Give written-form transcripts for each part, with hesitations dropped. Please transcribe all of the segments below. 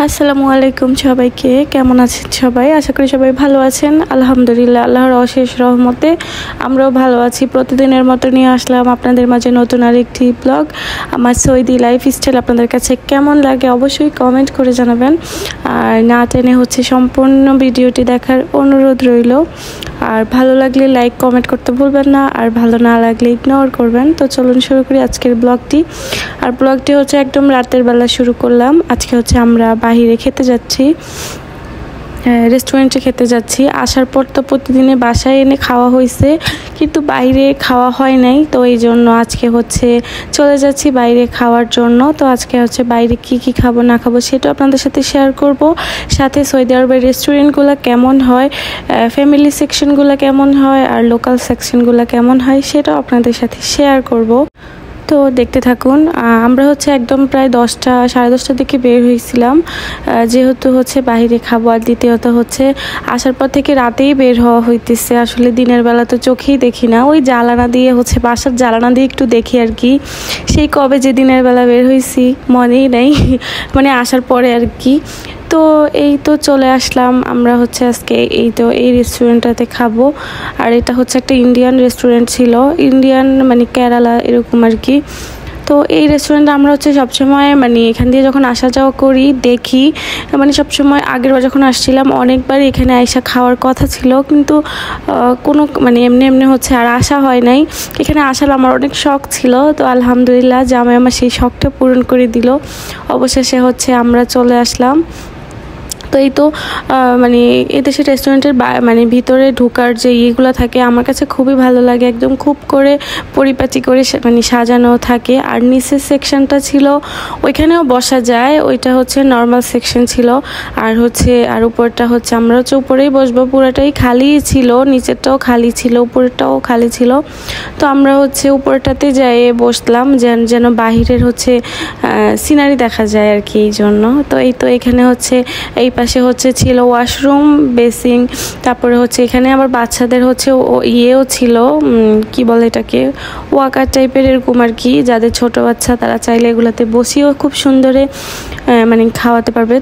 আসসালামু আলাইকুম সবাইকে। কেমন আছেন সবাই? আশা করি সবাই ভালো আছেন। আলহামদুলিল্লাহ, আল্লাহর অশেষ রহমতে আমরাও ভালো আছি। প্রতিদিনের মতো নিয়ে আসলাম আপনাদের মাঝে নতুন আরেকটি ব্লগ। আমার সৌদি লাইফস্টাইল আপনাদের কাছে কেমন লাগে অবশ্যই কমেন্ট করে জানাবেন। আর না টেনে সম্পূর্ণ ভিডিওটি দেখার অনুরোধ রইল। আর ভালো লাগলে লাইক কমেন্ট করতে ভুলবেন না, আর ভালো না লাগলে ইগনোর করবেন। তো চলুন শুরু করি আজকের ব্লগটি। আর ব্লগটি একদম রাতের বেলা শুরু করলাম। আজকে আমরা বাহিরে খেতে যাচ্ছি, রেস্টুরেন্টে খেতে যাচ্ছি। আসার পর তো প্রতিদিনে বাসায় এনে খাওয়া হয়েছে, কিন্তু বাইরে খাওয়া হয় নাই। তো এই জন্য আজকে চলে যাচ্ছি বাইরে খাওয়ার জন্য। তো আজকে বাইরে কি খাবো না খাবো সেটা আপনাদের সাথে শেয়ার করব। সাথে সৌদি আরবের রেস্টুরেন্টগুলো কেমন হয়, ফ্যামিলি সেকশনগুলো কেমন হয়, আর লোকাল সেকশনগুলো কেমন হয় সেটাও আপনাদের সাথে শেয়ার করব। তো দেখতে থাকুন। আমরা একদম প্রায় 10টা সাড়ে 10টার দিকে বের হয়েছিলাম, যেহেতু বাইরে খাবো। আর দ্বিতীয়ত আসার পর থেকে রাতেই বের হওয়া হইতেছে। আসলে দিনের বেলা তো চোখেই দেখি না, ওই জানালা দিয়ে বাসার জানালা দিয়ে একটু দেখি আর কি। সেই কবে যে দিনের বেলা বের হয়েছি মনেই নাই, মানে আসার পরে আর কি। তো এই তো চলে আসলাম আমরা আজকে এই রেস্টুরেন্টটাতে খাবো। আর এটা একটা ইন্ডিয়ান রেস্টুরেন্ট ছিল, ইন্ডিয়ান মানে কেরালা এরকম আর কি। তো এই রেস্টুরেন্টে আমরা সবসময় এখান দিয়ে যখন আসা যাওয়া করি দেখি, সবসময় আগের বার যখন আসছিলাম অনেকবার এখানে আইসা খাওয়ার কথা ছিল, কিন্তু কোনো এমনি আর আসা হয় নাই। এখানে আসার আমার অনেক শখ ছিল। তো আলহামদুলিল্লাহ জামাই আমার সেই শখটা পূরণ করে দিল। অবশেষে আমরা চলে আসলাম। তো এই তো এদেশের রেস্টুরেন্টের ভিতরে ঢোকার যে ইয়েগুলো থাকে আমার কাছে খুবই ভালো লাগে। একদম খুব করে পরিপাটি করে সাজানো থাকে। আর নিচের সেকশনটা ছিল ওইখানেও বসা যায়, ওইটা নর্মাল সেকশন ছিল। আর আর উপরটা আমরা উপরেই বসবো, পুরোটাই খালি ছিল, নিচেরটাও খালি ছিল, উপরেরটাও খালি ছিল। তো আমরা উপরটাতে যাই বসলাম, যেন বাহিরের সিনারি দেখা যায় আর কি, এই জন্য। তো এই তো এখানে এই পাশে ছিল ওয়াশরুম, বেসিং, তারপরে এখানে আবার বাচ্চাদের ইয়েও ছিল, কি বলে এটাকে, ওয়াকার টাইপের এরকম আর কি। যাদের ছোট বাচ্চা তারা চাইলে এগুলাতে বসিয়েও খুব সুন্দরে খাওয়াতে পারবে।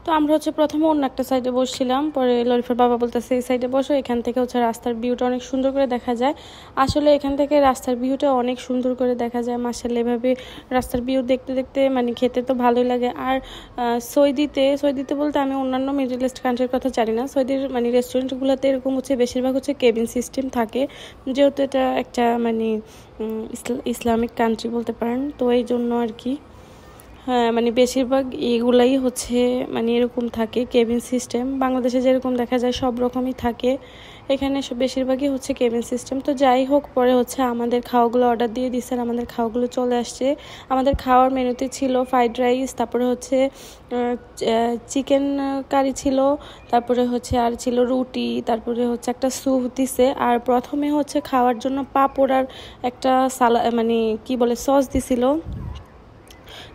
তো আমরা প্রথমে অন্য একটা সাইডে বসছিলাম, পরে লরিফার বাবা বলতেছে এই সাইডে বসো, এখান থেকে রাস্তার ভিউটা অনেক সুন্দর করে দেখা যায়। আসলে এখান থেকে রাস্তার ভিউটা অনেক সুন্দর করে দেখা যায়। মাশাআল্লাহ, এভাবে রাস্তার ভিউ দেখতে দেখতে খেতে তো ভালোই লাগে। আর সৌদিতে বলতে আমি অন্যান্য মিডল ইস্ট কান্ট্রির কথা জানি না। সৌদির রেস্টুরেন্টগুলোতে এরকম বেশিরভাগ কেবিন সিস্টেম থাকে, যেহেতু এটা একটা ইসলামিক কান্ট্রি বলতে পারেন। তো এই জন্য আর কি, হ্যাঁ, বেশিরভাগ এগুলাই এরকম থাকে কেবিন সিস্টেম। বাংলাদেশে যেরকম দেখা যায় সব রকমই থাকে, এখানে বেশিরভাগই কেবিন সিস্টেম। তো যাই হোক, পরে আমাদের খাওয়াগুলো অর্ডার দিয়ে দিচ্ছে, আমাদের খাওয়াগুলো চলে আসছে। আমাদের খাওয়ার মেনুতে ছিল ফ্রাইড রাইস, তারপরে চিকেন কারি ছিল, তারপরে আর ছিল রুটি, তারপরে একটা স্যুপ দিছে। আর প্রথমে খাওয়ার জন্য পাপড় আর একটা কি বলে সস দিছিল।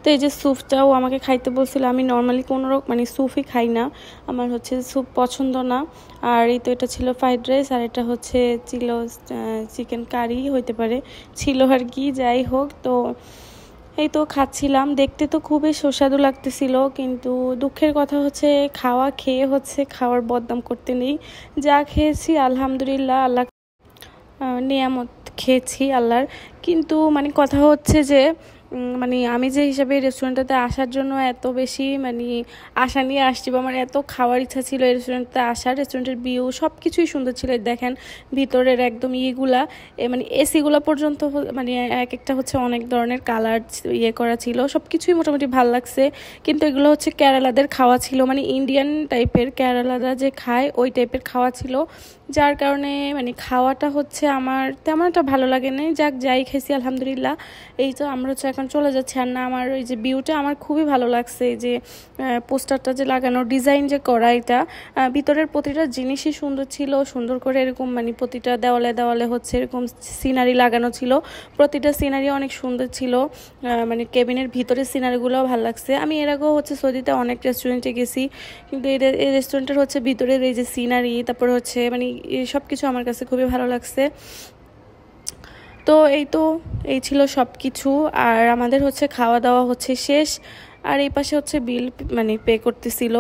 তো এই যে স্যুপটাও আমাকে খাইতে বলছিল। আমি নর্মালি কোনো স্যুপই খাই না, আমার স্যুপ পছন্দ না। আর এই তো এটা ছিল ফ্রাইড রাইস, আর এটা ছিল চিকেন কারি হইতে পারে, ছিল আর কি। যাই হোক, তো এই তো খাচ্ছিলাম, দেখতে তো খুবই সুস্বাদু লাগতেছিল। কিন্তু দুঃখের কথা খাওয়া খেয়ে খাওয়ার বদনাম করতে নেই। যা খেয়েছি আলহামদুলিল্লাহ, আল্লাহ নিয়ামত খেয়েছি আল্লাহর। কিন্তু কথা যে আমি যে হিসাবে রেস্টুরেন্টটাতে আসার জন্য এত বেশি আশা নিয়ে আসছি, বা আমার এত খাওয়ার ইচ্ছা ছিল এই রেস্টুরেন্টে আসার। রেস্টুরেন্টের ভিউ সব কিছুই সুন্দর ছিল। দেখেন ভিতরের একদম ইয়েগুলা, এসিগুলা পর্যন্ত এক একটা অনেক ধরনের কালার করা ছিল, সব কিছুই মোটামুটি ভালো লাগছে। কিন্তু এগুলো কেরালাদের খাওয়া ছিল, ইন্ডিয়ান টাইপের, কেরালারা যে খায় ওই টাইপের খাওয়া ছিল, যার কারণে খাওয়াটা আমার তেমন একটা ভালো লাগে নাই। যাই খেয়েছি আলহামদুলিল্লাহ। এই তো আমরা এখন চলে যাচ্ছি। আর না, আমার এই যে ভিউটা আমার খুবই ভালো লাগছে। এই যে পোস্টারটা যে লাগানো, ডিজাইন যে করা, এটা ভিতরের প্রতিটা জিনিসই সুন্দর ছিল। সুন্দর করে এরকম প্রতিটা দেওয়ালে দেওয়ালে এরকম সিনারি লাগানো ছিল। প্রতিটা সিনারি অনেক সুন্দর ছিল, কেবিনের ভিতরের সিনারিগুলোও ভালো লাগছে। আমি এর আগেও সৌদিতে অনেক রেস্টুরেন্টে গেছি, কিন্তু এই রেস্টুরেন্টের ভিতরের এই যে সিনারি, তারপর সব কিছু আমার কাছে খুবই ভালো লাগছে। তো এই ছিল সব কিছু। আর আমাদের খাওয়া দাওয়া শেষ। আর এই পাশে হচ্ছে বিল মানে পে করতেছিল।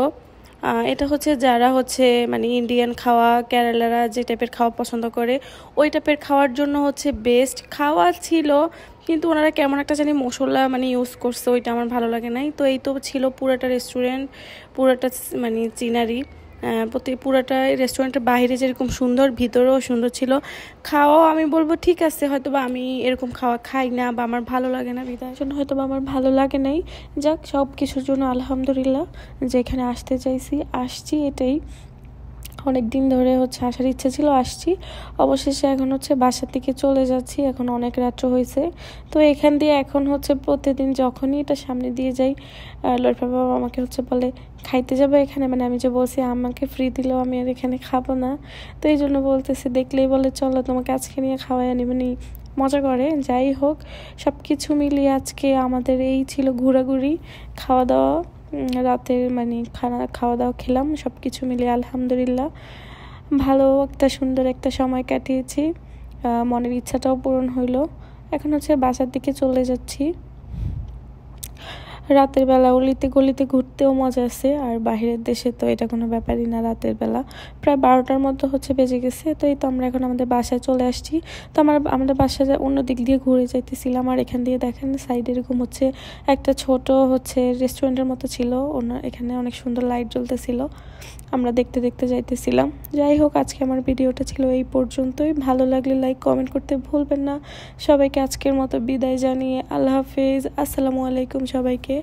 এটা হচ্ছে যারা হচ্ছে মানে ইন্ডিয়ান খাওয়া, কেরালারা যে টাইপের খাওয়া পছন্দ করে ওই টাইপের খাওয়ার জন্য হচ্ছে বেস্ট খাওয়া ছিল, কিন্তু ওনারা কেমন একটা জানি মশলা মানে ইউজ করছে, ওইটা আমার ভালো লাগে নাই। তো এই তো ছিল পুরাটা রেস্টুরেন্ট, পুরাটা মানে চিনারি, পুরাটা রেস্টুরেন্টের বাইরে যেরকম সুন্দর ভিতরেও সুন্দর ছিল। খাওয়াও আমি বলবো ঠিক আছে, হয়তো বা আমি এরকম খাওয়া খাই না বা আমার ভালো লাগে না, বিদায় জন্য হয়তো বা আমার ভালো লাগে নাই। যাক, সব কিছুর জন্য আলহামদুলিল্লাহ, যেখানে আসতে চাইছি আসছি, এটাই। অনেক দিন ধরে হচ্ছে আসার ইচ্ছে ছিল, আসছি। অবশেষে এখন হচ্ছে বাসার দিকে চলে যাচ্ছি, এখন অনেক রাত্র হয়েছে। তো এখান দিয়ে এখন হচ্ছে প্রতিদিন যখনই এটা সামনে দিয়ে যাই, লরিফার বাবা আমাকে হচ্ছে বলে খাইতে যাবে এখানে, মানে আমি যে বলছি আমাকে ফ্রি দিলেও আমি আর এখানে খাবো না। তো এই জন্য বলতেছে, দেখলেই বলে চলো তোমাকে আজকে নিয়ে খাওয়াই আনি, মানে মজা করে। যাই হোক, সব কিছু মিলিয়ে আজকে আমাদের এই ছিল ঘোরাঘুরি, খাওয়া দাওয়া, রাতের মানে খাওয়া দাওয়া খেলাম, সব কিছু মিলিয়ে আলহামদুলিল্লাহ ভালো একটা সুন্দর একটা সময় কাটিয়েছি। মনের ইচ্ছাটাও পূরণ হইলো। এখন হচ্ছে বাসার দিকে চলে যাচ্ছি। রাতের বেলা অলিতে গলিতে ঘুরতেও মজা আছে, আর বাইরের দেশে তো এটা কোনো ব্যাপারই না। রাতের বেলা প্রায় 12টার মতো হচ্ছে বেজে গেছে। তো এই তো আমরা এখন আমাদের বাসায় চলে আসছি। তো আমাদের বাসায় অন্য দিক দিয়ে ঘুরে যাইতেছিলাম, আর এখান দিয়ে দেখেন সাইডে এরকম হচ্ছে একটা ছোট হচ্ছে রেস্টুরেন্টের মতো ছিল, এখানে অনেক সুন্দর লাইট জ্বলতেছিল, আমরা দেখতে দেখতে যাইতেছিলাম। যাই হোক, আজকে আমার ভিডিওটা ছিল এই পর্যন্তই। ভালো লাগলে লাইক কমেন্ট করতে ভুলবেন না। সবাইকে আজকের মতো বিদায় জানিয়ে আল্লাহ হাফেজ, আসসালামু আলাইকুম সবাইকে।